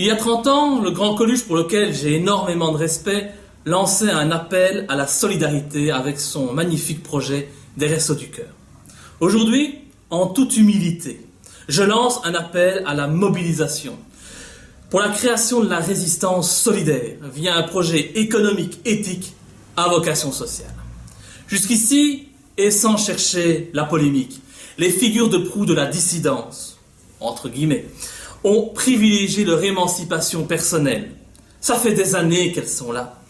Il y a 30 ans, le grand Coluche, pour lequel j'ai énormément de respect, lançait un appel à la solidarité avec son magnifique projet des Restos du Cœur. Aujourd'hui, en toute humilité, je lance un appel à la mobilisation pour la création de la résistance solidaire via un projet économique éthique à vocation sociale. Jusqu'ici, et sans chercher la polémique, les figures de proue de la dissidence, entre guillemets, ont privilégié leur émancipation personnelle. Ça fait des années qu'elles sont là,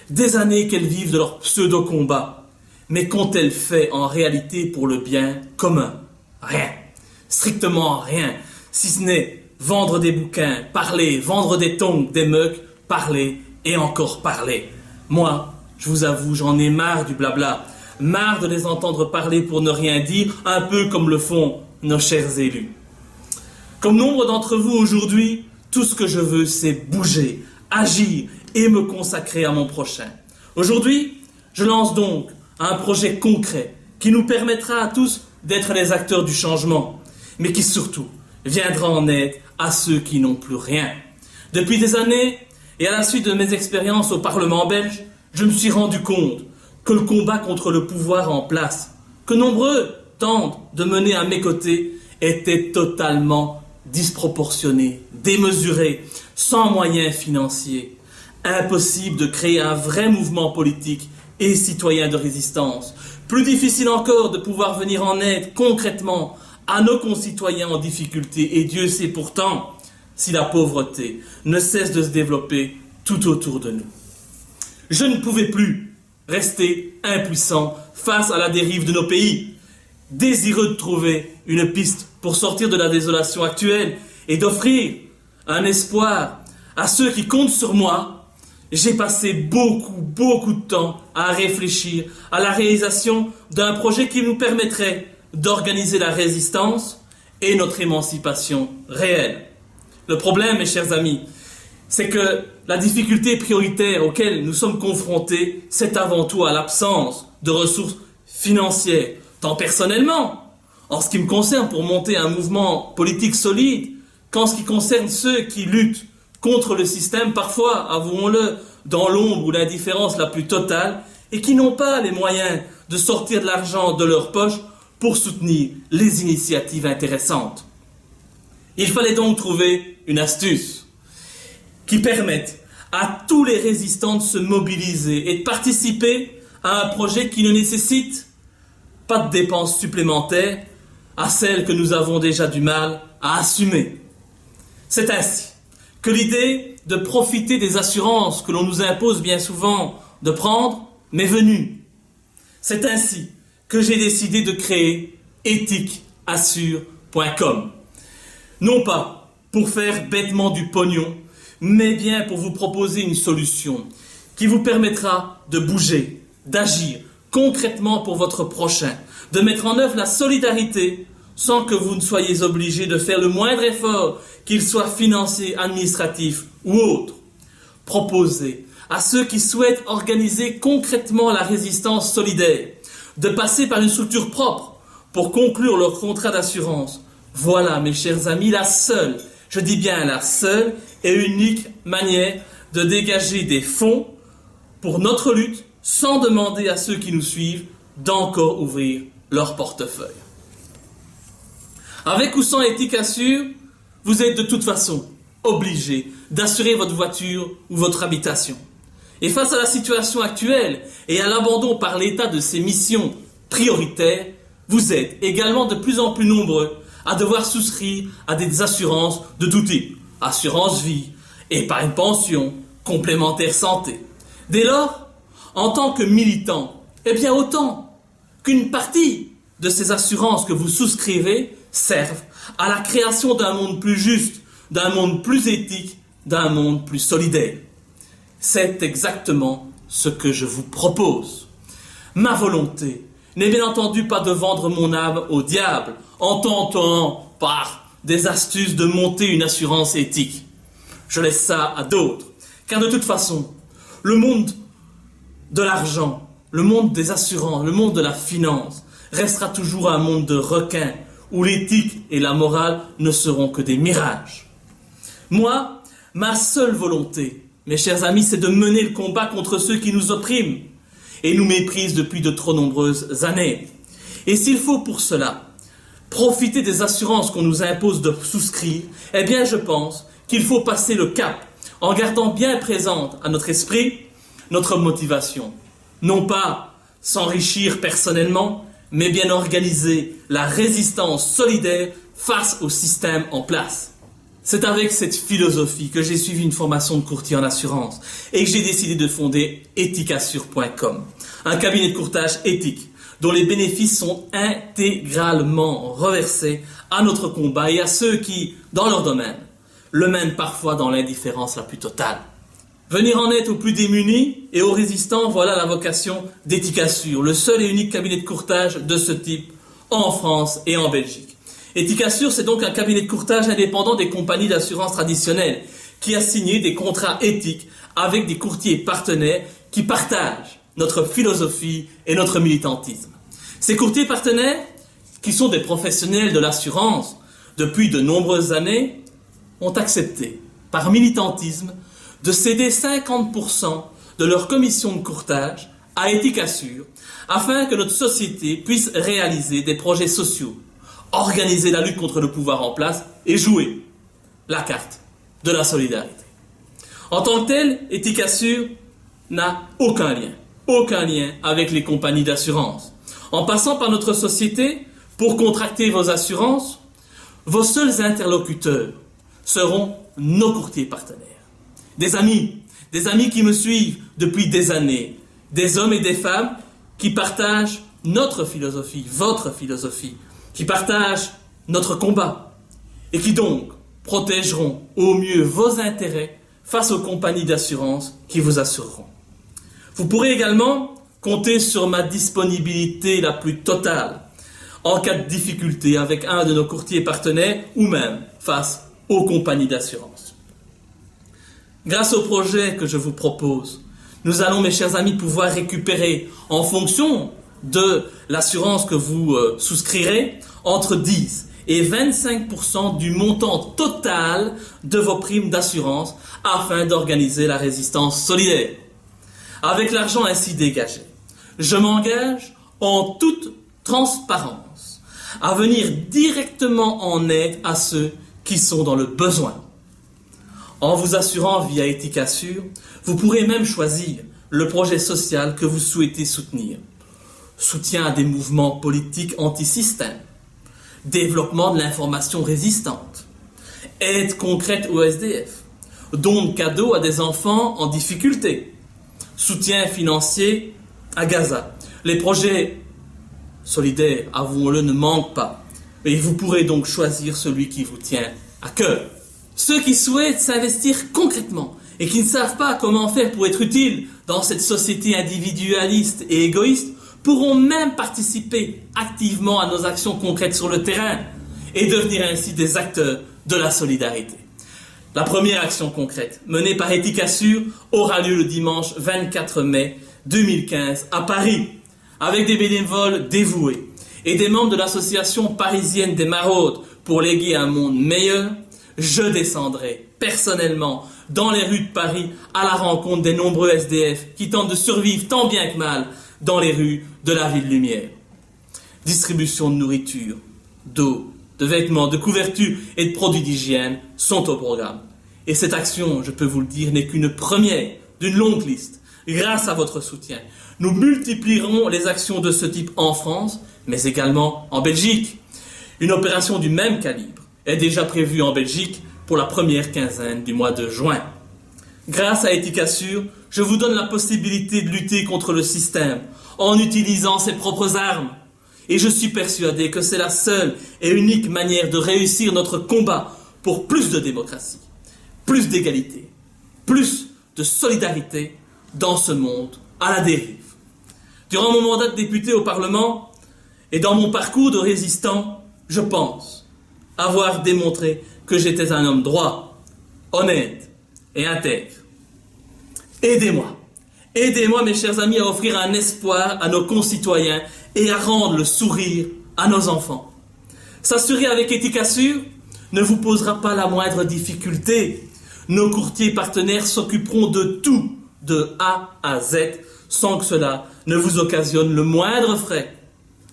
des années qu'elles vivent de leur pseudo-combat. Mais qu'ont-elles fait en réalité pour le bien commun? Rien, strictement rien, si ce n'est vendre des bouquins, parler, vendre des tongs, des mugs, parler et encore parler. Moi, je vous avoue, j'en ai marre du blabla, marre de les entendre parler pour ne rien dire, un peu comme le font nos chers élus. Comme nombre d'entre vous aujourd'hui, tout ce que je veux, c'est bouger, agir et me consacrer à mon prochain. Aujourd'hui, je lance donc un projet concret qui nous permettra à tous d'être les acteurs du changement, mais qui surtout viendra en aide à ceux qui n'ont plus rien. Depuis des années, et à la suite de mes expériences au Parlement belge, je me suis rendu compte que le combat contre le pouvoir en place, que nombreux tentent de mener à mes côtés, était totalement disproportionné, démesuré, sans moyens financiers. Impossible de créer un vrai mouvement politique et citoyen de résistance. Plus difficile encore de pouvoir venir en aide concrètement à nos concitoyens en difficulté. Et Dieu sait pourtant si la pauvreté ne cesse de se développer tout autour de nous. Je ne pouvais plus rester impuissant face à la dérive de nos pays, désireux de trouver une piste pour sortir de la désolation actuelle et d'offrir un espoir à ceux qui comptent sur moi. J'ai passé beaucoup de temps à réfléchir à la réalisation d'un projet qui nous permettrait d'organiser la résistance et notre émancipation réelle. Le problème, mes chers amis, c'est que la difficulté prioritaire auquel nous sommes confrontés, c'est avant tout à l'absence de ressources financières, tant personnellement, en ce qui me concerne pour monter un mouvement politique solide, qu'en ce qui concerne ceux qui luttent contre le système, parfois, avouons-le, dans l'ombre ou l'indifférence la plus totale, et qui n'ont pas les moyens de sortir de l'argent de leur poche pour soutenir les initiatives intéressantes. Il fallait donc trouver une astuce qui permette à tous les résistants de se mobiliser et de participer à un projet qui ne nécessite pas de dépenses supplémentaires à celles que nous avons déjà du mal à assumer. C'est ainsi que l'idée de profiter des assurances que l'on nous impose bien souvent de prendre m'est venue. C'est ainsi que j'ai décidé de créer ethiqueassure.com. Non pas pour faire bêtement du pognon, mais bien pour vous proposer une solution qui vous permettra de bouger, d'agir concrètement pour votre prochain, de mettre en œuvre la solidarité sans que vous ne soyez obligés de faire le moindre effort, qu'il soit financier, administratif ou autre. Proposez à ceux qui souhaitent organiser concrètement la résistance solidaire de passer par une structure propre pour conclure leur contrat d'assurance. Voilà, mes chers amis, la seule, je dis bien la seule et unique manière de dégager des fonds pour notre lutte sans demander à ceux qui nous suivent d'encore ouvrir leur portefeuille. Avec ou sans Éthique Assure, vous êtes de toute façon obligé d'assurer votre voiture ou votre habitation. Et face à la situation actuelle et à l'abandon par l'État de ses missions prioritaires, vous êtes également de plus en plus nombreux à devoir souscrire à des assurances de tout type. Assurance vie, épargne pension, complémentaire santé. Dès lors, en tant que militant, eh bien autant qu'une partie de ces assurances que vous souscrivez servent à la création d'un monde plus juste, d'un monde plus éthique, d'un monde plus solidaire. C'est exactement ce que je vous propose. Ma volonté n'est bien entendu pas de vendre mon âme au diable en tentant par des astuces de monter une assurance éthique. Je laisse ça à d'autres, car de toute façon, le monde de l'argent, le monde des assurances, le monde de la finance restera toujours un monde de requins où l'éthique et la morale ne seront que des mirages. Moi, Ma seule volonté, mes chers amis, c'est de mener le combat contre ceux qui nous oppriment et nous méprisent depuis de trop nombreuses années. Et s'il faut pour cela profiter des assurances qu'on nous impose de souscrire, eh bien je pense qu'il faut passer le cap en gardant bien présente à notre esprit notre motivation. Non pas s'enrichir personnellement, mais bien organiser la résistance solidaire face au système en place. C'est avec cette philosophie que j'ai suivi une formation de courtier en assurance et que j'ai décidé de fonder ethicassure.com, un cabinet de courtage éthique dont les bénéfices sont intégralement reversés à notre combat et à ceux qui, dans leur domaine, le mènent parfois dans l'indifférence la plus totale. Venir en aide aux plus démunis et aux résistants, voilà la vocation d'Ethicassure, le seul et unique cabinet de courtage de ce type en France et en Belgique. Ethicassure, c'est donc un cabinet de courtage indépendant des compagnies d'assurance traditionnelles qui a signé des contrats éthiques avec des courtiers partenaires qui partagent notre philosophie et notre militantisme. Ces courtiers partenaires, qui sont des professionnels de l'assurance depuis de nombreuses années, ont accepté, par militantisme, de céder 50% de leur commission de courtage à Ethicassure afin que notre société puisse réaliser des projets sociaux, organiser la lutte contre le pouvoir en place et jouer la carte de la solidarité. En tant que tel, Ethicassure n'a aucun lien avec les compagnies d'assurance. En passant par notre société, pour contracter vos assurances, vos seuls interlocuteurs seront nos courtiers partenaires. Des amis qui me suivent depuis des années, des hommes et des femmes qui partagent notre philosophie, votre philosophie, qui partagent notre combat et qui donc protégeront au mieux vos intérêts face aux compagnies d'assurance qui vous assureront. Vous pourrez également compter sur ma disponibilité la plus totale en cas de difficulté avec un de nos courtiers partenaires ou même face aux compagnies d'assurance. Grâce au projet que je vous propose, nous allons, mes chers amis, pouvoir récupérer, en fonction de l'assurance que vous souscrirez, entre 10 et 25% du montant total de vos primes d'assurance afin d'organiser la résistance solidaire. Avec l'argent ainsi dégagé, je m'engage en toute transparence à venir directement en aide à ceux qui sont dans le besoin. En vous assurant via Ethicassure, vous pourrez même choisir le projet social que vous souhaitez soutenir. Soutien à des mouvements politiques anti-système, développement de l'information résistante, aide concrète aux SDF, dons de cadeaux à des enfants en difficulté, soutien financier à Gaza. Les projets solidaires, avouons-le, ne manquent pas. Et vous pourrez donc choisir celui qui vous tient à cœur. Ceux qui souhaitent s'investir concrètement et qui ne savent pas comment faire pour être utiles dans cette société individualiste et égoïste pourront même participer activement à nos actions concrètes sur le terrain et devenir ainsi des acteurs de la solidarité. La première action concrète menée par Ethicassure aura lieu le dimanche 24 mai 2015 à Paris avec des bénévoles dévoués et des membres de l'association parisienne des maraudes pour léguer un monde meilleur. Je descendrai personnellement dans les rues de Paris à la rencontre des nombreux SDF qui tentent de survivre tant bien que mal dans les rues de la ville lumière. Distribution de nourriture, d'eau, de vêtements, de couvertures et de produits d'hygiène sont au programme. Et cette action, je peux vous le dire, n'est qu'une première d'une longue liste. Grâce à votre soutien, nous multiplierons les actions de ce type en France, mais également en Belgique. Une opération du même calibre est déjà prévue en Belgique pour la première quinzaine du mois de juin. Grâce à Ethicassure, je vous donne la possibilité de lutter contre le système en utilisant ses propres armes. Et je suis persuadé que c'est la seule et unique manière de réussir notre combat pour plus de démocratie, plus d'égalité, plus de solidarité dans ce monde à la dérive. Durant mon mandat de député au Parlement et dans mon parcours de résistant, je pense avoir démontré que j'étais un homme droit, honnête et intègre. Aidez-moi mes chers amis à offrir un espoir à nos concitoyens et à rendre le sourire à nos enfants. S'assurer avec Ethicassure ne vous posera pas la moindre difficulté. Nos courtiers partenaires s'occuperont de tout, de A à Z, sans que cela ne vous occasionne le moindre frais.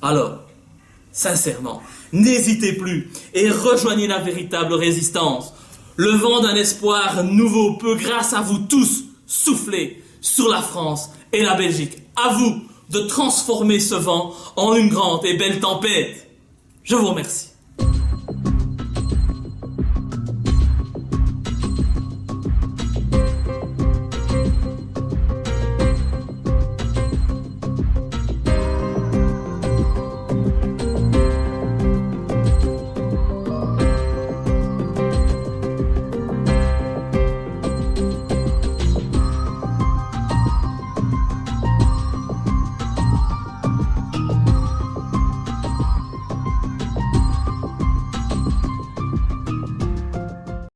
Alors, sincèrement, n'hésitez plus et rejoignez la véritable résistance. Le vent d'un espoir nouveau peut, grâce à vous tous, souffler sur la France et la Belgique. À vous de transformer ce vent en une grande et belle tempête. Je vous remercie.